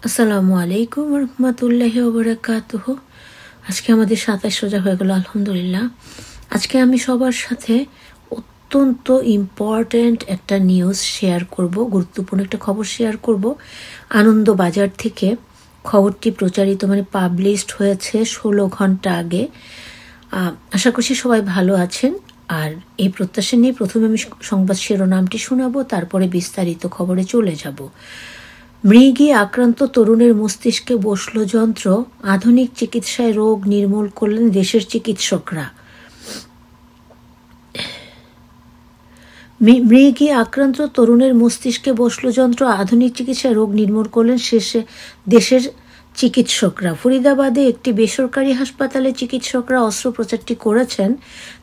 আসসালামু আলাইকুম রহমতুল্লাহি ওয়া বারাকাতুহু। আজকে আমাদের 27 রোজা হয়ে গেল, আলহামদুলিল্লাহ। আজকে আমি সবার সাথে অত্যন্ত ইম্পর্ট্যান্ট একটা নিউজ শেয়ার করব, গুরুত্বপূর্ণ একটা খবর শেয়ার করব। আনন্দবাজার থেকে খবরটি প্রচারিত পাবলিশড হয়েছে 16 ঘন্টা আগে। আশা করছি সবাই ভালো আছেন। আর এই প্রত্যাশা নিয়ে প্রথমে আমি সংবাদ শিরোনামটি শোনাবো, তারপরে বিস্তারিত খবরে চলে যাব। মৃগী আক্রান্ত তরুণের মস্তিষ্কে বসল যন্ত্র, আধুনিক চিকিৎসায় রোগ নির্মূল করলেন দেশের চিকিৎসকরা। মৃগী আক্রান্ত তরুণের মস্তিষ্কে বসল যন্ত্র, আধুনিক চিকিৎসায় রোগ নির্মূল করলেন দেশের চিকিৎসকরা। ফরিদাবাদে একটি বেসরকারি হাসপাতালে চিকিৎসকরা অস্ত্রোপচারটি করেছেন।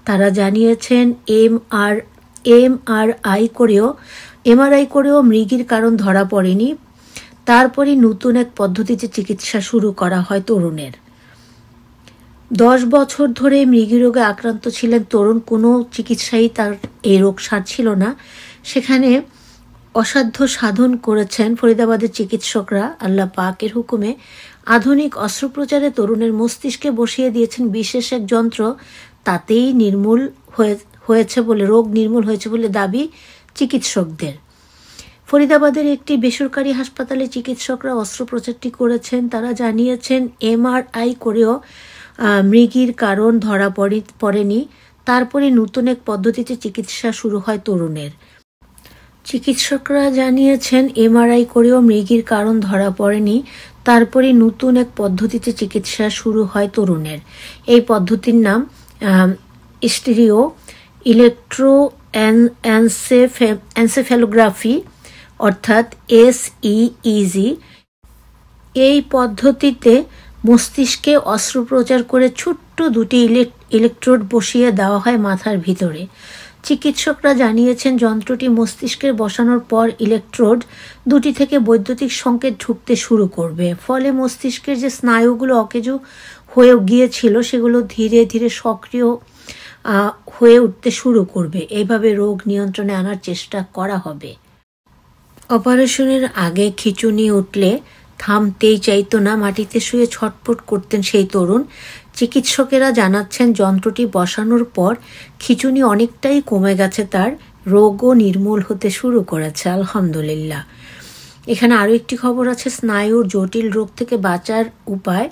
তারা জানিয়েছেন এমআরআই করেও মৃগীর কারণ ধরা পড়েনি। তারপরই নতুন এক পদ্ধতিতে চিকিৎসা শুরু করা হয় তরুণের। 10 বছর ধরে মৃগী রোগে আক্রান্ত ছিলেন তরুণ। কোনো চিকিৎসাই তার এই রোগ সারছিল না। সেখানে অসাধ্য সাধন করেছেন ফরিদাবাদের চিকিৎসকরা। আল্লাহ পাকের হুকুমে আধুনিক অস্ত্রোপচারে তরুণের মস্তিষ্কে বসিয়ে দিয়েছেন বিশেষ এক যন্ত্র। তাতেই রোগ নির্মূল হয়েছে বলে দাবি চিকিৎসকদের। ফরিদাবাদের একটি বেসরকারি হাসপাতালে চিকিৎসকরা অস্ত্রোপচারটি করেছেন। তারা জানিয়েছেন এমআরআই করেও মৃগীর কারণ ধরা পড়েনি। তারপরে নতুন এক পদ্ধতিতে চিকিৎসা শুরু হয় তরুণের। চিকিৎসকরা জানিয়েছেন এমআরআই করেও মৃগীর কারণ ধরা পড়েনি। তারপরে নতুন এক পদ্ধতিতে চিকিৎসা শুরু হয় তরুণের। এই পদ্ধতির নাম স্টেরিও ইলেকট্রোএনসেফ্যালোগ্রাফি, অর্থাৎ SEEG। এই পদ্ধতিতে মস্তিষ্কে অস্ত্রোপচার করে ছোট্ট দুটি ইলেকট্রোড বসিয়ে দেওয়া হয় মাথার ভিতরে। চিকিৎসকরা জানিয়েছেন যন্ত্রটি মস্তিষ্কে বসানোর পর ইলেকট্রোড দুটি থেকে বৈদ্যুতিক সংকেত ঢুকতে শুরু করবে। ফলে মস্তিষ্কের যে স্নায়ুগুলো অকেজো হয়ে গিয়েছিল সেগুলো ধীরে ধীরে সক্রিয় হয়ে উঠতে শুরু করবে। এইভাবে রোগ নিয়ন্ত্রণে আনার চেষ্টা করা হবে। অপারেশনের আগে খিঁচুনি উঠলে থামতেই চাইতো না, মাটিতে শুয়ে ছটফট করতেন সেই তরুণ। চিকিৎসকেরা জানাচ্ছেন যন্ত্রটি বসানোর পর খিঁচুনি অনেকটাই কমে গেছে তার, রোগও নির্মূল হতে শুরু করেছে, আলহামদুলিল্লাহ। এখানে আরও একটি খবর আছে, স্নায়ুর জটিল রোগ থেকে বাঁচার উপায়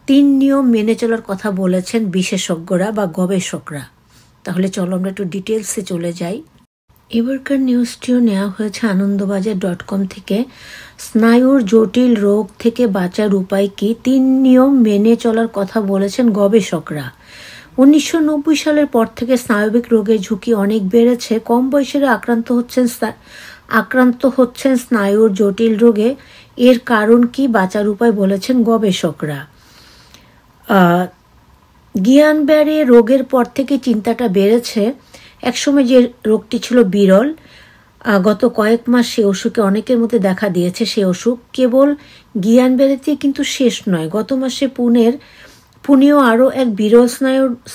3 নিয়ম মেনে চলার কথা বলেছেন বিশেষজ্ঞরা বা গবেষকরা। তাহলে চলো আমরা একটু ডিটেলসে চলে যাই। এবারকার নিউজটিও নেওয়া হয়েছে আনন্দবাজার.com থেকে। স্নায়ুর জটিল রোগ থেকে বাঁচার উপায় কি? 3 নিয়ম মেনে চলার কথা বলেছেন গবেষকরা। 1990 সালের পর থেকে স্নায়বিক রোগের ঝুঁকি অনেক বেড়েছে। কম বয়সেরা আক্রান্ত হচ্ছেন স্নায়ুর জটিল রোগে। এর কারণ কি, বাঁচার উপায় বলেছেন গবেষকরা। গিয়ানব্যারে রোগের পর থেকে চিন্তাটা বেড়েছে। একসময় যে রোগটি ছিল বিরল, গত কয়েক মাস সে অসুখে অনেকের মধ্যে দেখা দিয়েছে। সে অসুখ কেবল গিয়ানব্যারেতে কিন্তু শেষ নয়। গত মাসে পুনেও আরও এক বিরল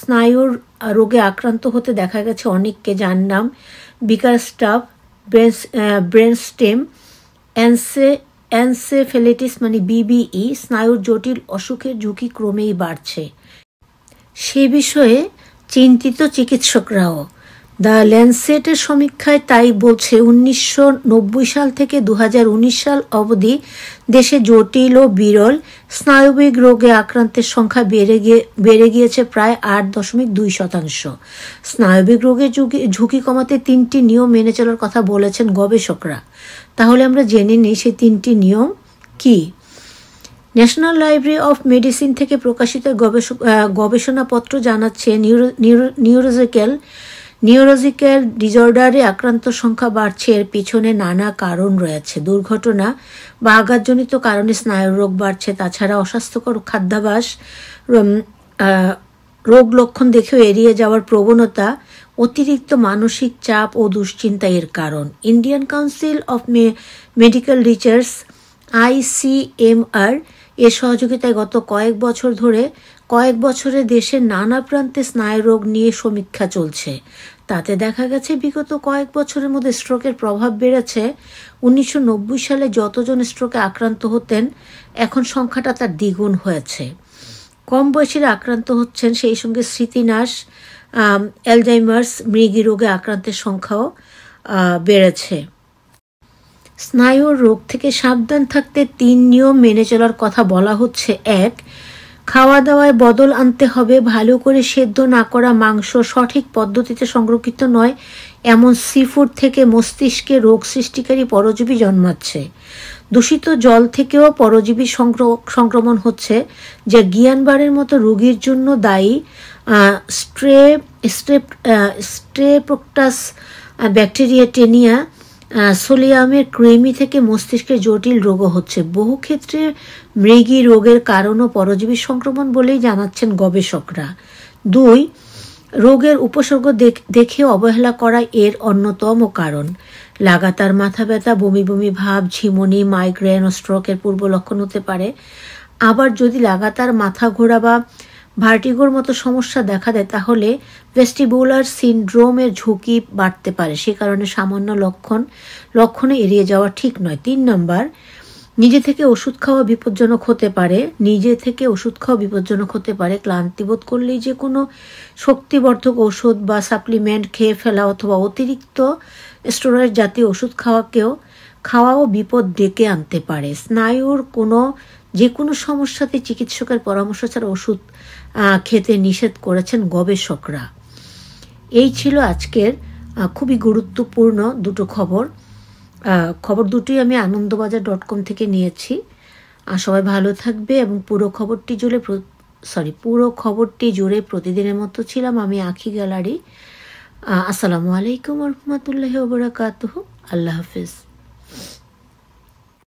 স্নায়ুর রোগে আক্রান্ত হতে দেখা গেছে অনেককে, যার নাম বিকারস্টাফ ব্রেনস্টেম এনসেফ্যালিটিস BBE। স্নায়ুর জটিল অসুখের ঝুঁকি ক্রমেই বাড়ছে। সে বিষয়ে চিন্তিত চিকিৎসকরাও। দ্য ল্যান্সেটের সমীক্ষায় তাই বলছে, 1990 সাল থেকে 2019 সাল অবধি দেশে জটিল ও বিরল স্নায়বিক রোগে আক্রান্তের সংখ্যা বেড়ে গিয়েছে প্রায় 8.2%। স্নায়বিক রোগের ঝুঁকি কমাতে 3টি নিয়ম মেনে চলার কথা বলেছেন গবেষকরা। তাহলে আমরা জেনে নিই সেই 3টি নিয়ম কি। ন্যাশনাল লাইব্রেরি অফ মেডিসিন থেকে প্রকাশিত গবেষণাপত্র জানাচ্ছে নিউরোলজিক্যাল ডিসঅর্ডারে আক্রান্ত সংখ্যা বাড়ছে। এর পিছনে নানা কারণ রয়েছে। দুর্ঘটনা বা আঘাতজনিত কারণে স্নায়ুর রোগ বাড়ছে। তাছাড়া অস্বাস্থ্যকর খাদ্যাভ্যাস, রোগ লক্ষণ দেখেও এড়িয়ে যাওয়ার প্রবণতা, অতিরিক্ত মানসিক চাপ ও দুশ্চিন্তা এর কারণ। Indian council of medical research ICMR এর সহযোগিতায় গত কয়েক বছরে দেশের নানা প্রান্তে স্নায়ুরোগ নিয়ে সমীক্ষা চলছে। তাতে দেখা গেছে বিগত কয়েক বছরের মধ্যে স্ট্রোকের প্রভাব বেড়েছে। 1990 সালে যতজন স্ট্রোকে আক্রান্ত হতেন এখন সংখ্যাটা তার দ্বিগুণ হয়েছে। কম বয়সীরা আক্রান্ত হচ্ছেন, সেই সঙ্গে স্মৃতিনাশ, অ্যালজাইমার্স, মৃগী রোগে আক্রান্তের সংখ্যাও বেড়েছে। স্নায়ুর রোগ থেকে সাবধান থাকতে 3 নিয়ম মেনে চলার কথা বলা হচ্ছে। 1. খাওয়া দাওয়ায় বদল আনতে হবে। ভালো করে সেদ্ধ না করা মাংস, সঠিক পদ্ধতিতে সংরক্ষিত নয় এমন সিফুড থেকে মস্তিষ্কে রোগ সৃষ্টিকারী পরজীবী জন্মাচ্ছে। দূষিত জল থেকেও পরজীবী সংক্রমণ হচ্ছে, যা গিয়ানবারের মতো রোগীর জন্য দায়ী। স্ট্রেপ্টোকোকাস ব্যাকটেরিয়া, টেনিয়া, সোলিয়ামের কৃমি থেকে মস্তিষ্কের জটিল রোগও হচ্ছে। বহু ক্ষেত্রে মৃগী রোগের কারণও পরজীবী সংক্রমণ বলেই জানাচ্ছেন গবেষকরা। 2. রোগের উপসর্গ দেখে অবহেলা করা এর অন্যতম কারণ। লাগাতার মাথা ব্যথা, বমি বমি ভাব, ঝিমুনি, মাইগ্রেন ও স্ট্রোকের পূর্ব লক্ষণ হতে পারে। আবার যদি লাগাতার মাথা ঘোরা বা ভার্টিগোর মতো সমস্যা দেখা দেয় তাহলে ভেস্টিবুলার সিনড্রোমের ঝুঁকি বাড়তে পারে। সে কারণে সামান্য লক্ষণে এড়িয়ে যাওয়া ঠিক নয়। 3 নম্বর, নিজে থেকে ওষুধ খাওয়া বিপজ্জনক হতে পারে। ক্লান্তি বোধ করলেই যে কোনো শক্তিবর্ধক ওষুধ বা সাপ্লিমেন্ট খেয়ে ফেলা অথবা অতিরিক্ত স্টেরয়েড জাতীয় ওষুধ খাওয়াও বিপদ ডেকে আনতে পারে। স্নায়ুর যে কোনো সমস্যাতে চিকিৎসকের পরামর্শ ছাড়া ওষুধ খেতে নিষেধ করেছেন গবেষকরা। এই ছিল আজকের খুবই গুরুত্বপূর্ণ দুটো খবর দুটোই আমি আনন্দবাজার.com থেকে নিয়েছি। সবাই ভালো থাকবে। এবং পুরো খবরটি জুড়ে প্রতিদিনের মতো ছিলাম আমি আঁখি গ্যালারি। আসসালামু আলাইকুম ওয়া রাহমাতুল্লাহি ওয়া বারাকাতুহু। আল্লাহ হাফেজ।